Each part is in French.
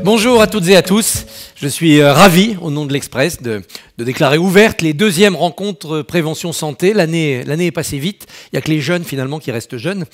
Bonjour à toutes et à tous. Je suis ravi, au nom de l'Express, de déclarer ouvertes les deuxièmes rencontres prévention santé. L'année est passée vite. Il n'y a que les jeunes, finalement, qui restent jeunes.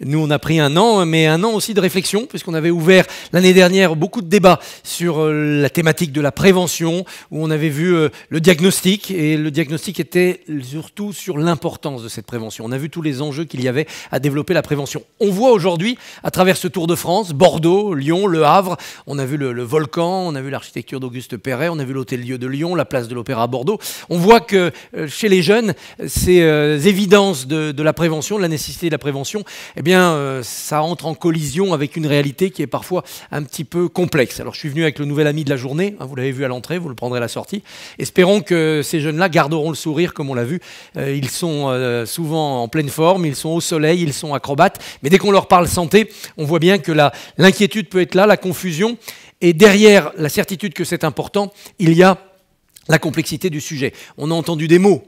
Nous, on a pris un an, mais un an aussi de réflexion, puisqu'on avait ouvert l'année dernière beaucoup de débats sur la thématique de la prévention, où on avait vu le diagnostic, et le diagnostic était surtout sur l'importance de cette prévention. On a vu tous les enjeux qu'il y avait à développer la prévention. On voit aujourd'hui, à travers ce Tour de France, Bordeaux, Lyon, Le Havre, on a vu le volcan, on a vu l'architecture d'Auguste Perret, on a vu l'Hôtel-Dieu de Lyon, la place de l'Opéra à Bordeaux. On voit que chez les jeunes, ces évidences de la prévention, de la nécessité de la prévention, eh bien, ça entre en collision avec une réalité qui est parfois un petit peu complexe. Alors, je suis venu avec le nouvel ami de la journée, hein, vous l'avez vu à l'entrée, vous le prendrez à la sortie. Espérons que ces jeunes-là garderont le sourire, comme on l'a vu. Ils sont souvent en pleine forme, ils sont au soleil, ils sont acrobates, mais dès qu'on leur parle santé, on voit bien que l'inquiétude peut être là, la confusion. Et derrière la certitude que c'est important, il y a la complexité du sujet. On a entendu des mots,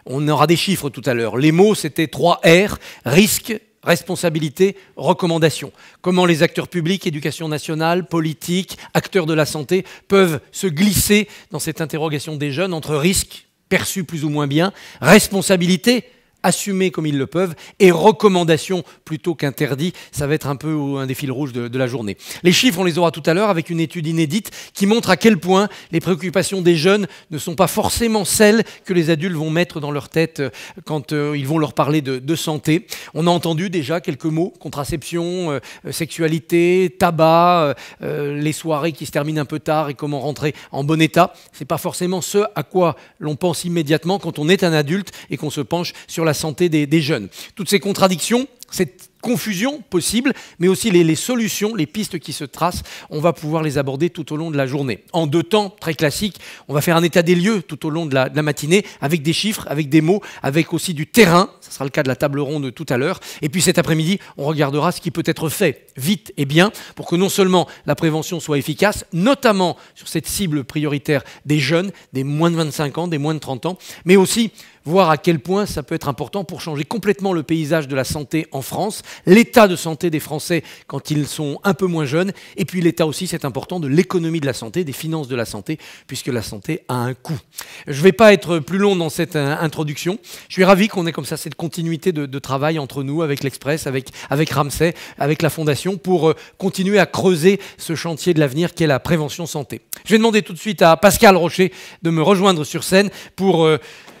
on aura des chiffres tout à l'heure. Les mots, c'était 3 R, risque, responsabilité, recommandation. Comment les acteurs publics, éducation nationale, politique, acteurs de la santé peuvent se glisser dans cette interrogation des jeunes entre risque, perçu plus ou moins bien, responsabilité, assumer comme ils le peuvent, et recommandation plutôt qu'interdit, ça va être un peu un des fils rouges de la journée. Les chiffres, on les aura tout à l'heure avec une étude inédite qui montre à quel point les préoccupations des jeunes ne sont pas forcément celles que les adultes vont mettre dans leur tête quand ils vont leur parler de santé. On a entendu déjà quelques mots, contraception, sexualité, tabac, les soirées qui se terminent un peu tard et comment rentrer en bon état. C'est pas forcément ce à quoi l'on pense immédiatement quand on est un adulte et qu'on se penche sur la santé des jeunes. Toutes ces contradictions, cette confusion possible, mais aussi les solutions, les pistes qui se tracent, on va pouvoir les aborder tout au long de la journée. En 2 temps, très classiques, on va faire un état des lieux tout au long de la matinée, avec des chiffres, avec des mots, avec aussi du terrain, ce sera le cas de la table ronde tout à l'heure, et puis cet après-midi, on regardera ce qui peut être fait vite et bien, pour que non seulement la prévention soit efficace, notamment sur cette cible prioritaire des jeunes, des moins de 25 ans, des moins de 30 ans, mais aussi voir à quel point ça peut être important pour changer complètement le paysage de la santé en France, l'état de santé des Français quand ils sont un peu moins jeunes, et puis l'état aussi, c'est important, de l'économie de la santé, des finances de la santé, puisque la santé a un coût. Je ne vais pas être plus long dans cette introduction. Je suis ravi qu'on ait comme ça cette continuité de travail entre nous, avec l'Express, avec Ramsay, avec la Fondation, pour continuer à creuser ce chantier de l'avenir qu'est la prévention santé. Je vais demander tout de suite à Pascal Rocher de me rejoindre sur scène pour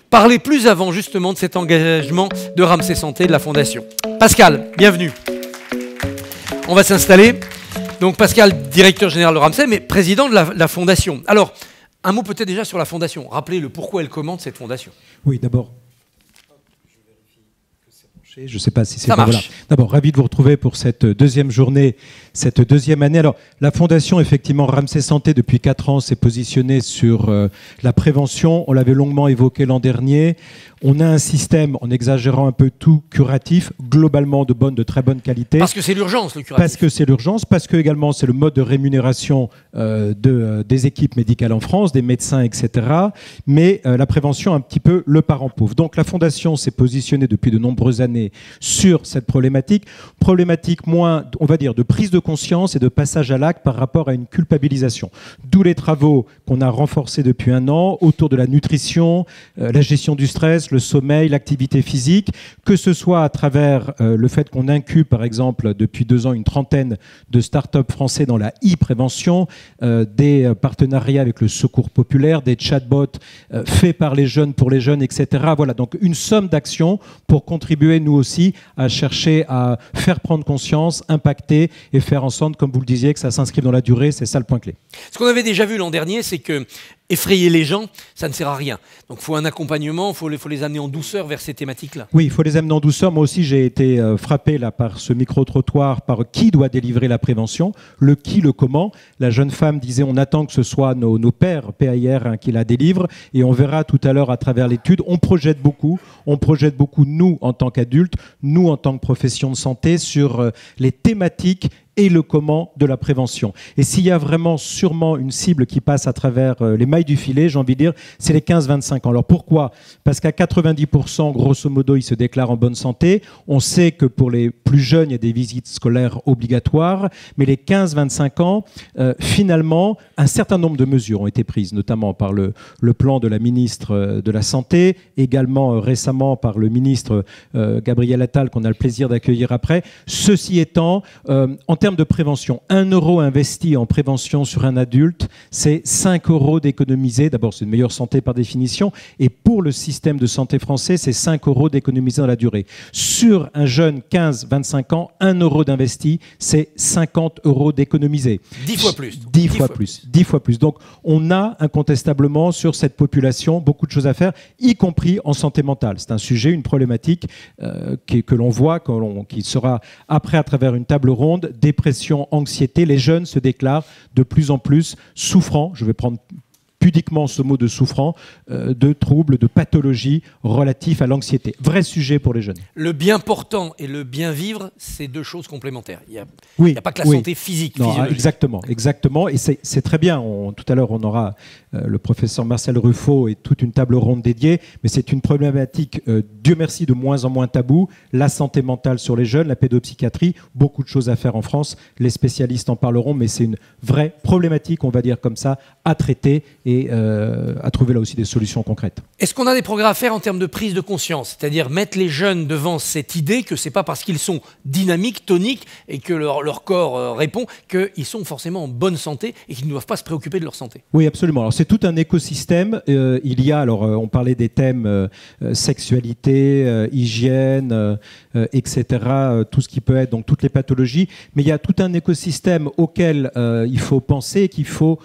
parler plus avant justement de cet engagement de Ramsay Santé de la Fondation. Pascal, bienvenue. On va s'installer. Donc Pascal, directeur général de Ramsay, mais président de la Fondation. Alors, un mot peut-être déjà sur la Fondation. Rappelez le pourquoi elle commande cette Fondation. Oui, d'abord. Je ne sais pas si c'est ça marche. Voilà. D'abord, ravi de vous retrouver pour cette deuxième journée, cette deuxième année. Alors, la Fondation, effectivement, Ramsay Santé, depuis 4 ans, s'est positionnée sur la prévention. On l'avait longuement évoqué l'an dernier. On a un système, en exagérant un peu tout, curatif, globalement de très bonne qualité. Parce que c'est l'urgence, le curatif. Parce que c'est l'urgence, parce que également c'est le mode de rémunération des équipes médicales en France, des médecins, etc. Mais la prévention, un petit peu le parent pauvre. Donc la Fondation s'est positionnée depuis de nombreuses années sur cette problématique moins, on va dire, de prise de conscience et de passage à l'acte par rapport à une culpabilisation. D'où les travaux qu'on a renforcés depuis 1 an autour de la nutrition, la gestion du stress, le sommeil, l'activité physique, que ce soit à travers le fait qu'on incube, par exemple, depuis 2 ans, une trentaine de start-up français dans la e-prévention, des partenariats avec le Secours populaire, des chatbots faits par les jeunes pour les jeunes, etc. Voilà, donc une somme d'actions pour contribuer, nous aussi, à chercher à faire prendre conscience, impacter et faire en sorte, comme vous le disiez, que ça s'inscrive dans la durée. C'est ça le point clé. Ce qu'on avait déjà vu l'an dernier, c'est que effrayer les gens, ça ne sert à rien. Donc il faut un accompagnement, il faut les amener en douceur vers ces thématiques-là. Oui, il faut les amener en douceur. Moi aussi, j'ai été frappé là, par ce micro-trottoir, par qui doit délivrer la prévention, le qui, le comment. La jeune femme disait, on attend que ce soit nos pairs PAIR qui la délivrent, et on verra tout à l'heure à travers l'étude. On projette beaucoup, nous en tant qu'adultes, nous en tant que profession de santé, sur les thématiques et le comment de la prévention. Et s'il y a vraiment sûrement une cible qui passe à travers les mailles du filet, j'ai envie de dire, c'est les 15-25 ans. Alors pourquoi? Parce qu'à 90%, grosso modo, ils se déclarent en bonne santé. On sait que pour les plus jeunes, il y a des visites scolaires obligatoires, mais les 15-25 ans, finalement, un certain nombre de mesures ont été prises, notamment par le plan de la ministre de la Santé, également récemment par le ministre Gabriel Attal, qu'on a le plaisir d'accueillir après. Ceci étant, en termes de prévention, 1 euro investi en prévention sur un adulte, c'est 5 euros d'économiser. D'abord, c'est une meilleure santé par définition. Et pour le système de santé français, c'est 5 euros d'économiser dans la durée. Sur un jeune 15-25 ans, 1 euro d'investi, c'est 50 euros d'économiser. 10 fois plus. 10 fois plus. 10 fois plus. Donc, on a incontestablement sur cette population beaucoup de choses à faire, y compris en santé mentale. C'est un sujet, une problématique que l'on voit, qui sera après à travers une table ronde, dépression, anxiété. Les jeunes se déclarent de plus en plus souffrants, je vais prendre pudiquement ce mot de souffrant, de troubles, de pathologies relatifs à l'anxiété. Vrai sujet pour les jeunes. Le bien portant et le bien vivre, c'est deux choses complémentaires. Il n'y a pas que la santé physique, physiologique. Exactement. Et c'est très bien. Tout à l'heure, on aura le professeur Marcel Ruffo et toute une table ronde dédiée. Mais c'est une problématique, Dieu merci, de moins en moins tabou. La santé mentale sur les jeunes, la pédopsychiatrie, beaucoup de choses à faire en France. Les spécialistes en parleront, mais c'est une vraie problématique, on va dire comme ça, à traiter et à trouver là aussi des solutions concrètes. Est-ce qu'on a des progrès à faire en termes de prise de conscience? C'est-à-dire mettre les jeunes devant cette idée que ce n'est pas parce qu'ils sont dynamiques, toniques et que leur corps répond qu'ils sont forcément en bonne santé et qu'ils ne doivent pas se préoccuper de leur santé? Oui, absolument. Alors c'est tout un écosystème. Il y a, on parlait des thèmes sexualité, hygiène, etc., tout ce qui peut être, donc toutes les pathologies, mais il y a tout un écosystème auquel il faut penser et qu'il faut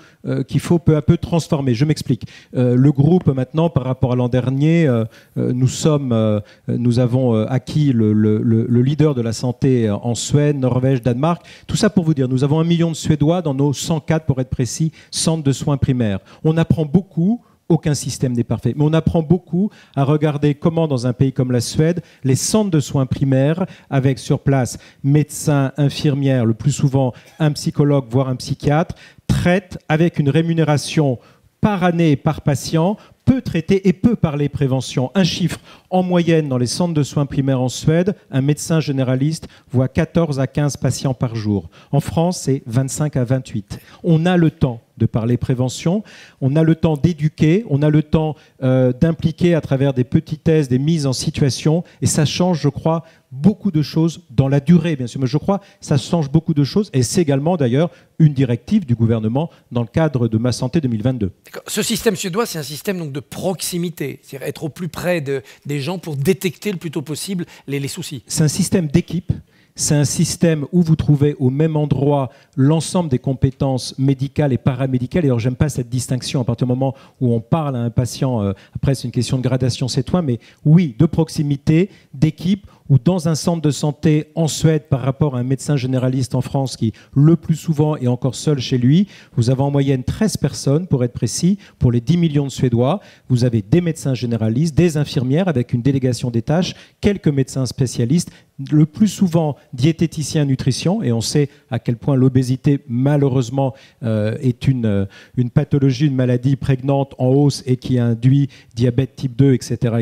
peu à peu transformer. Je m'explique. Le groupe, maintenant, par rapport à l'an dernier, nous avons acquis le leader de la santé en Suède, Norvège, Danemark. Tout ça pour vous dire, nous avons 1 million de Suédois dans nos 104, pour être précis, centres de soins primaires. On apprend beaucoup. Aucun système n'est parfait. Mais on apprend beaucoup à regarder comment, dans un pays comme la Suède, les centres de soins primaires, avec sur place médecins, infirmières, le plus souvent un psychologue, voire un psychiatre, traitent avec une rémunération par année et par patient, peut traiter et peut parler prévention. Un chiffre, en moyenne, dans les centres de soins primaires en Suède, un médecin généraliste voit 14 à 15 patients par jour. En France, c'est 25 à 28. On a le temps de parler prévention, on a le temps d'éduquer, on a le temps d'impliquer à travers des petits tests, des mises en situation, et ça change, je crois, beaucoup de choses dans la durée, bien sûr, mais je crois que ça change beaucoup de choses, et c'est également d'ailleurs une directive du gouvernement dans le cadre de Ma Santé 2022. Ce système suédois, c'est un système donc de proximité, c'est-à-dire être au plus près des gens pour détecter le plus tôt possible les soucis. C'est un système d'équipe. C'est un système où vous trouvez au même endroit l'ensemble des compétences médicales et paramédicales. Et alors, j'aime pas cette distinction à partir du moment où on parle à un patient. Après, c'est une question de gradation, c'est toi. Mais oui, de proximité, d'équipe, ou dans un centre de santé en Suède par rapport à un médecin généraliste en France qui, le plus souvent, est encore seul chez lui. Vous avez en moyenne 13 personnes, pour être précis, pour les 10 millions de Suédois. Vous avez des médecins généralistes, des infirmières avec une délégation des tâches, quelques médecins spécialistes, le plus souvent diététiciens nutrition, et on sait à quel point l'obésité, malheureusement, est une pathologie, une maladie prégnante en hausse et qui induit diabète type 2, etc.,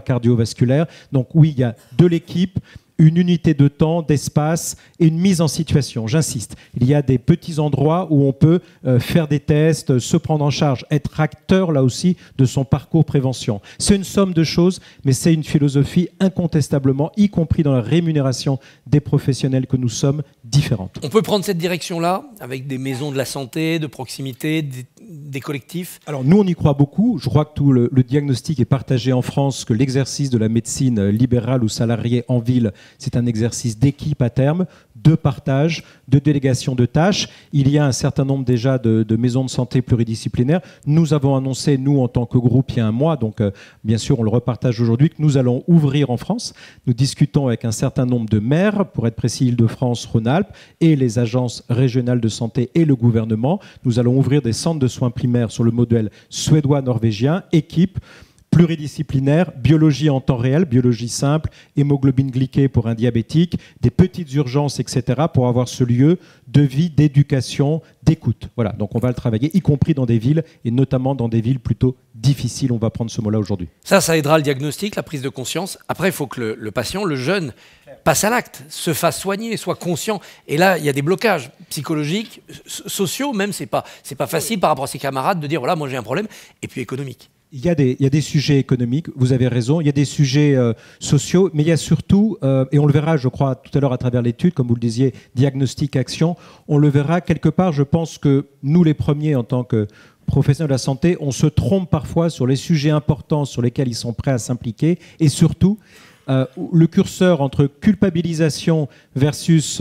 cardiovasculaire. Donc oui, il y a de l'équipe, une unité de temps, d'espace et une mise en situation. J'insiste, il y a des petits endroits où on peut faire des tests, se prendre en charge, être acteur là aussi de son parcours prévention. C'est une somme de choses, mais c'est une philosophie incontestablement, y compris dans la rémunération des professionnels que nous sommes, différente. On peut prendre cette direction-là avec des maisons de la santé, de proximité, des collectifs? Alors nous, on y croit beaucoup. Je crois que tout le diagnostic est partagé en France, que l'exercice de la médecine libérale ou salariée en ville, c'est un exercice d'équipe à terme, de partage, de délégation de tâches. Il y a un certain nombre déjà de maisons de santé pluridisciplinaires. Nous avons annoncé, nous, en tant que groupe, il y a un mois, donc bien sûr, on le repartage aujourd'hui, que nous allons ouvrir en France. Nous discutons avec un certain nombre de maires, pour être précis, Île-de-France, Rhône-Alpes, et les agences régionales de santé et le gouvernement. Nous allons ouvrir des centres de soins primaires sur le modèle suédois-norvégien, équipe, pluridisciplinaire, biologie en temps réel, biologie simple, hémoglobine glyquée pour un diabétique, des petites urgences, etc., pour avoir ce lieu de vie, d'éducation, d'écoute. Voilà, donc on va le travailler, y compris dans des villes, et notamment dans des villes plutôt difficiles, on va prendre ce mot-là aujourd'hui. Ça aidera le diagnostic, la prise de conscience. Après, il faut que le patient, le jeune, passe à l'acte, se fasse soigner, soit conscient. Et là, il y a des blocages psychologiques, sociaux même, c'est pas facile par rapport à ses camarades de dire, voilà, moi j'ai un problème, et puis économique. Il y a des sujets économiques, vous avez raison, il y a des sujets sociaux, mais il y a surtout, et on le verra, je crois, tout à l'heure à travers l'étude, comme vous le disiez, diagnostic, action, on le verra quelque part, je pense que nous les premiers, en tant que professionnels de la santé, on se trompe parfois sur les sujets importants sur lesquels ils sont prêts à s'impliquer, et surtout, le curseur entre culpabilisation versus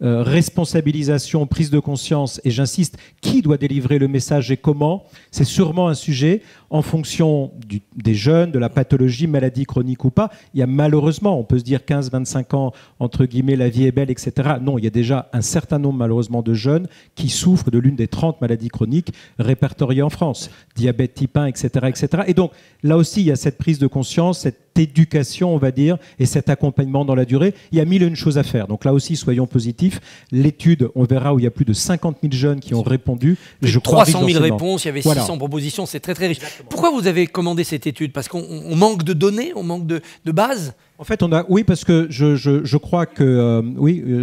responsabilisation, prise de conscience, et j'insiste, qui doit délivrer le message et comment, c'est sûrement un sujet en fonction des jeunes, de la pathologie, maladie chronique ou pas. Il y a malheureusement, on peut se dire 15-25 ans, entre guillemets, la vie est belle, etc. Non, il y a déjà un certain nombre malheureusement de jeunes qui souffrent de l'une des 30 maladies chroniques répertoriées en France, diabète type 1, etc., etc. Et donc là aussi, il y a cette prise de conscience, cette éducation, on va dire, et cet accompagnement dans la durée. Il y a mille et une choses à faire. Donc là aussi, soyons positifs. L'étude, on verra où il y a plus de 50 000 jeunes qui ont répondu. Je 300 000 réponses, il y avait 600 propositions, c'est très très riche. Pourquoi vous avez commandé cette étude? Parce qu'on manque de données, on manque de bases? En fait, oui, parce que je crois que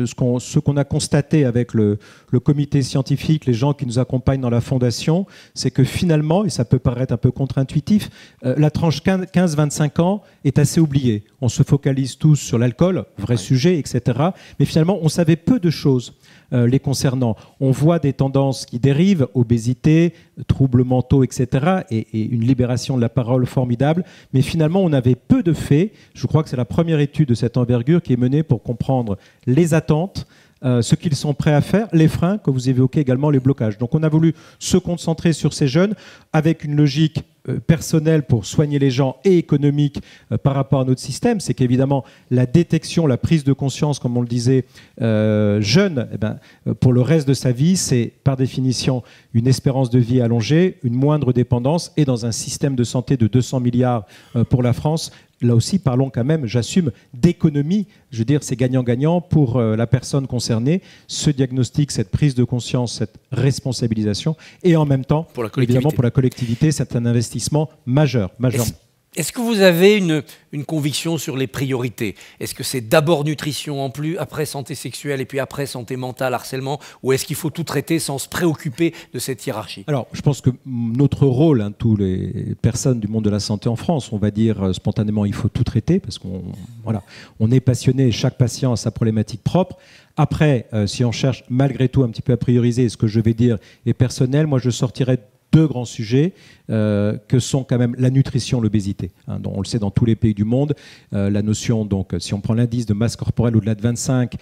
ce qu'on a constaté avec le comité scientifique, les gens qui nous accompagnent dans la fondation, c'est que finalement, et ça peut paraître un peu contre-intuitif, la tranche 15-25 ans est assez oubliée. On se focalise tous sur l'alcool, vrai sujet, etc. Mais finalement, on savait peu de choses les concernant. On voit des tendances qui dérivent, obésité, troubles mentaux, etc. Et une libération de la parole formidable. Mais finalement, on avait peu de faits. Je crois que c'est la première étude de cette envergure qui est menée pour comprendre les attentes, ce qu'ils sont prêts à faire, les freins, que vous évoquez également, les blocages. Donc on a voulu se concentrer sur ces jeunes avec une logique personnelle pour soigner les gens et économique par rapport à notre système. C'est qu'évidemment, la détection, la prise de conscience, comme on le disait, jeune, pour le reste de sa vie, c'est par définition une espérance de vie allongée, une moindre dépendance et dans un système de santé de 200 milliards pour la France. Là aussi, parlons quand même, j'assume, d'économie. Je veux dire, c'est gagnant-gagnant pour la personne concernée, ce diagnostic, cette prise de conscience, cette responsabilisation, et en même temps, évidemment, pour la collectivité, c'est un investissement majeur. Est-ce que vous avez une conviction sur les priorités? Est-ce que c'est d'abord nutrition après santé sexuelle et puis après santé mentale, harcèlement? Ou est-ce qu'il faut tout traiter sans se préoccuper de cette hiérarchie? Alors, je pense que notre rôle, tous les personnes du monde de la santé en France, on va dire spontanément, il faut tout traiter parce qu'on est passionné, chaque patient a sa problématique propre. Après, si on cherche malgré tout un petit peu à prioriser, ce que je vais dire est personnel, moi je sortirais deux grands sujets que sont quand même la nutrition, l'obésité. Dont on le sait dans tous les pays du monde. La notion, donc, si on prend l'indice de masse corporelle au-delà de 25,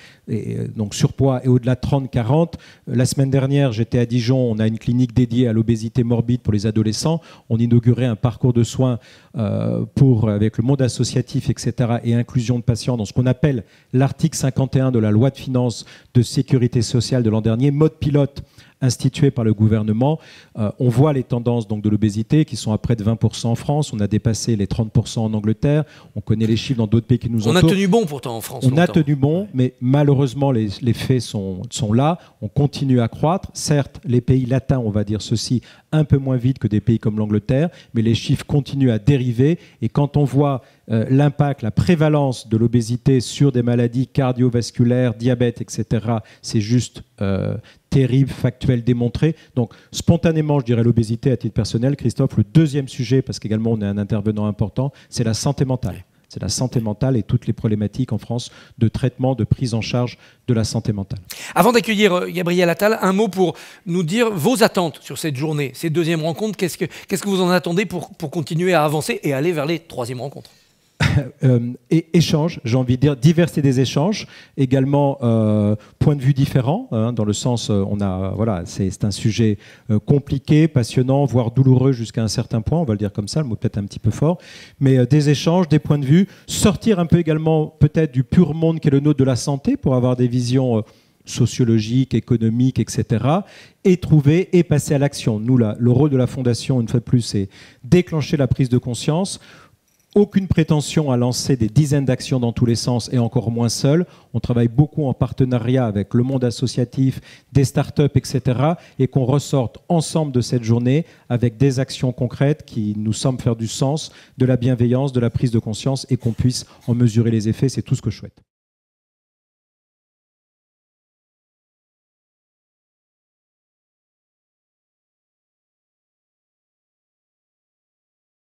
donc surpoids et au-delà de 30-40. La semaine dernière, j'étais à Dijon, on a une clinique dédiée à l'obésité morbide pour les adolescents. On inaugurait un parcours de soins avec le monde associatif, etc. et inclusion de patients dans ce qu'on appelle l'article 51 de la loi de finances de sécurité sociale de l'an dernier, mode pilote institué par le gouvernement. On voit les tendances donc, de l'obésité qui sont à près de 20% en France. On a dépassé les 30% en Angleterre. On connaît les chiffres dans d'autres pays qui nous entourent. On a tenu bon pourtant en France. On a tenu bon, mais malheureusement, les faits sont là. On continue à croître. Certes, les pays latins, on va dire ceci, un peu moins vite que des pays comme l'Angleterre, mais les chiffres continuent à dériver. Et quand on voit l'impact, la prévalence de l'obésité sur des maladies cardiovasculaires, diabète, etc., c'est juste terrible, factuel, démontré. Donc, spontanément, je dirais l'obésité à titre personnel. Christophe, le deuxième sujet, parce qu'également on est un intervenant important, c'est la santé mentale. C'est la santé mentale et toutes les problématiques en France de traitement, de prise en charge de la santé mentale. Avant d'accueillir Gabriel Attal, un mot pour nous dire vos attentes sur cette journée, cette deuxième rencontre. Qu'est-ce que vous en attendez pour continuer à avancer et aller vers les troisièmes rencontres? Et échange, j'ai envie de dire, diversité des échanges, également points de vue différents, dans le sens, c'est un sujet compliqué, passionnant, voire douloureux jusqu'à un certain point, on va le dire comme ça, le mot peut-être un petit peu fort, mais des échanges, des points de vue, sortir un peu également peut-être du pur monde qui est le nôtre de la santé pour avoir des visions sociologiques, économiques, etc., et trouver et passer à l'action. Nous, là, le rôle de la Fondation, une fois de plus, c'est déclencher la prise de conscience. Aucune prétention à lancer des dizaines d'actions dans tous les sens et encore moins seul. On travaille beaucoup en partenariat avec le monde associatif, des startups, etc. et qu'on ressorte ensemble de cette journée avec des actions concrètes qui nous semblent faire du sens, de la bienveillance, de la prise de conscience et qu'on puisse en mesurer les effets. C'est tout ce que je souhaite.